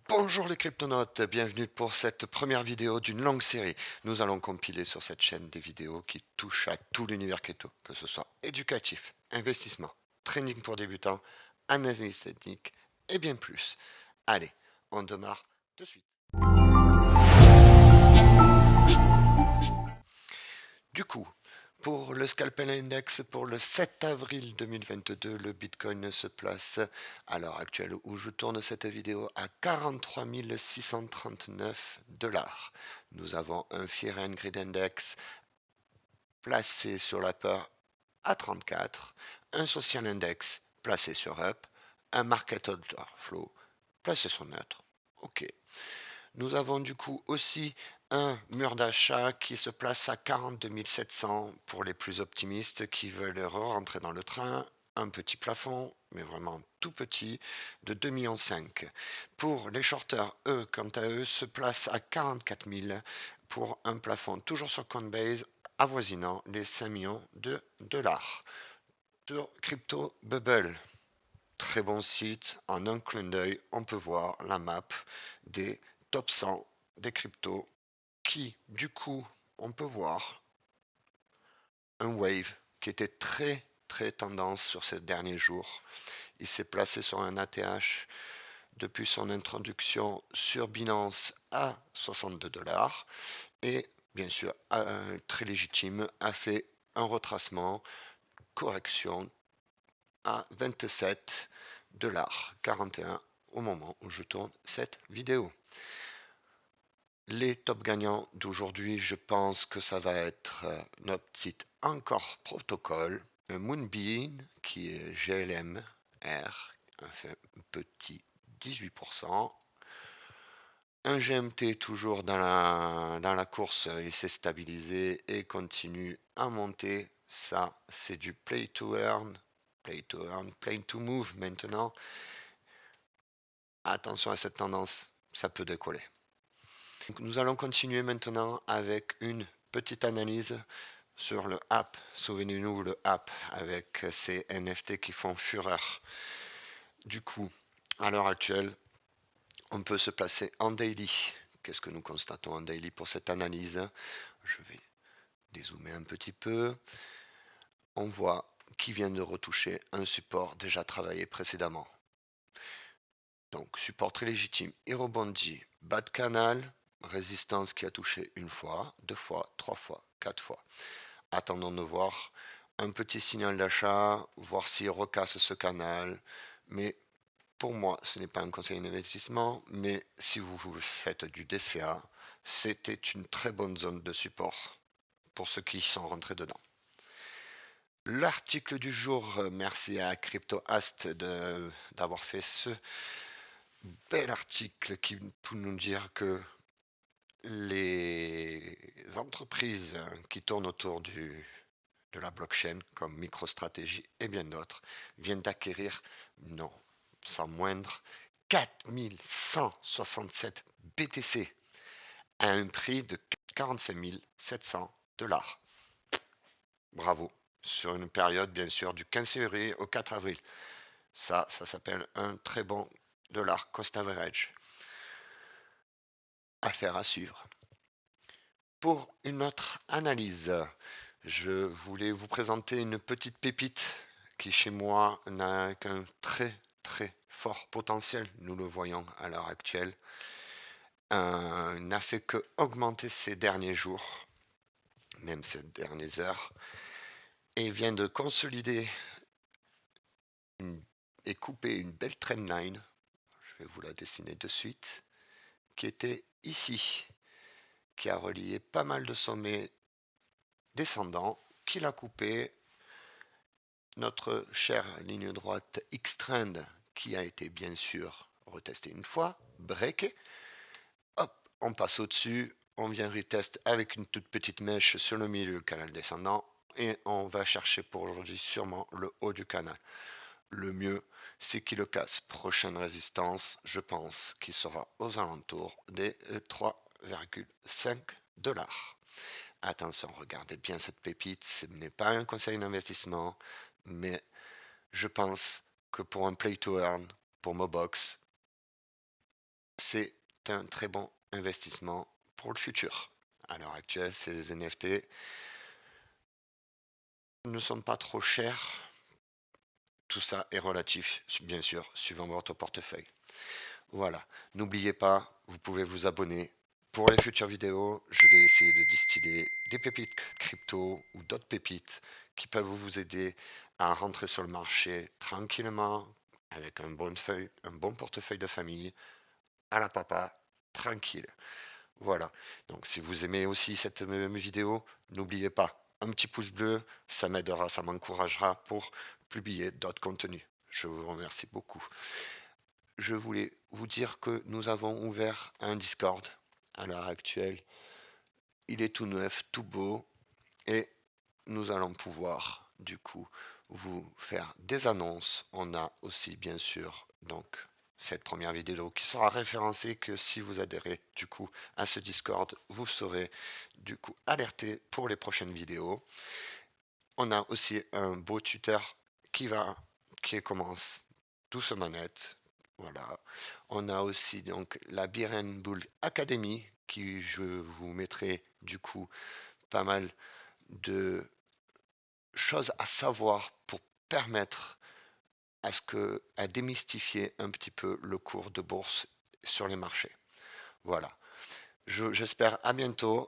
Bonjour les cryptonautes, bienvenue pour cette première vidéo d'une longue série. Nous allons compiler sur cette chaîne des vidéos qui touchent à tout l'univers crypto, que ce soit éducatif, investissement, training pour débutants, analyse technique et bien plus. Allez, on démarre de suite. Du coup, pour le Scalpel Index, pour le 7 avril 2022, le Bitcoin se place à l'heure actuelle où je tourne cette vidéo à 43 639 $. Nous avons un Fear and Greed Index placé sur la peur à 34, un Social Index placé sur Up, un Market Order Flow placé sur neutre. Ok. Nous avons du coup aussi un mur d'achat qui se place à 42 700 pour les plus optimistes qui veulent rentrer dans le train. Un petit plafond, mais vraiment tout petit, de 2,5 millions. Pour les shorters, eux, quant à eux, se placent à 44 000 pour un plafond toujours sur Coinbase avoisinant les 5 millions de dollars. Sur Crypto Bubble, très bon site, en un clin d'œil, on peut voir la map des top 100 des cryptos qui, du coup, on peut voir un wave qui était très tendance sur ces derniers jours. Il s'est placé sur un ATH depuis son introduction sur Binance à 62 $. Et bien sûr, très légitime, a fait un retracement, correction à 27 $, au moment où je tourne cette vidéo. Les top gagnants d'aujourd'hui, je pense que ça va être notre petite Encore Protocol, un Moonbeam qui est GLMR, a fait un petit 18%. Un GMT toujours dans la course, il s'est stabilisé et continue à monter. Ça, c'est du play to earn, play to move maintenant. Attention à cette tendance, ça peut décoller. Donc, nous allons continuer maintenant avec une petite analyse sur le app. Souvenez-nous le app avec ces NFT qui font fureur. Du coup, à l'heure actuelle, on peut se placer en daily. Qu'est-ce que nous constatons en daily pour cette analyse? Je vais dézoomer un petit peu. On voit qu'il vient de retoucher un support déjà travaillé précédemment. Donc, support très légitime, il rebondit, bas de canal, résistance qui a touché une fois, deux fois, trois fois, quatre fois. Attendons de voir un petit signal d'achat, voir s'il recasse ce canal. Mais pour moi, ce n'est pas un conseil d'investissement, mais si vous faites du DCA, c'était une très bonne zone de support pour ceux qui sont rentrés dedans. L'article du jour, merci à CryptoAst d'avoir fait ce bel article qui peut nous dire que les entreprises qui tournent autour de la blockchain comme MicroStrategy et bien d'autres viennent d'acquérir, non, sans moindre, 4167 BTC à un prix de 45 700 $. Bravo. Sur une période, bien sûr, du 15 février au 4 avril. Ça s'appelle un très bon dollar cost average. Affaire à suivre. Pour une autre analyse, je voulais vous présenter une petite pépite qui chez moi n'a qu'un très fort potentiel, nous le voyons à l'heure actuelle, n'a fait que augmenter ces derniers jours, même ces dernières heures, et vient de consolider et couper une belle trendline, je vais vous la dessiner de suite, qui était ici, qui a relié pas mal de sommets descendants, qui l'a coupé. Notre chère ligne droite X-Trend qui a été bien sûr retestée une fois, break, hop, on passe au-dessus, on vient retest avec une toute petite mèche sur le milieu du canal descendant et on va chercher pour aujourd'hui sûrement le haut du canal. Le mieux, c'est qu'il le casse. Prochaine résistance, je pense qu'il sera aux alentours des 3,5 $. Attention, regardez bien cette pépite, ce n'est pas un conseil d'investissement, mais je pense que pour un play to earn, pour Mobox, c'est un très bon investissement pour le futur. À l'heure actuelle, ces NFT ne sont pas trop chers. Tout ça est relatif, bien sûr, suivant votre portefeuille. Voilà, n'oubliez pas, vous pouvez vous abonner. Pour les futures vidéos, je vais essayer de distiller des pépites crypto ou d'autres pépites qui peuvent vous aider à rentrer sur le marché tranquillement, avec un bon portefeuille de famille, à la papa, tranquille. Voilà, donc si vous aimez aussi cette même vidéo, n'oubliez pas, un petit pouce bleu, ça m'aidera, ça m'encouragera pour publier d'autres contenus. Je vous remercie beaucoup. Je voulais vous dire que nous avons ouvert un Discord à l'heure actuelle. Il est tout neuf, tout beau, et nous allons pouvoir du coup vous faire des annonces. On a aussi bien sûr donc cette première vidéo qui sera référencée, que si vous adhérez du coup à ce Discord, vous serez du coup alerté pour les prochaines vidéos. On a aussi un beau tuteur qui commence doucement net. Voilà. On a aussi donc la Beer Bull Academy qui je vous mettrai du coup pas mal de choses à savoir pour permettre à démystifier un petit peu le cours de bourse sur les marchés. Voilà. J'espère à bientôt.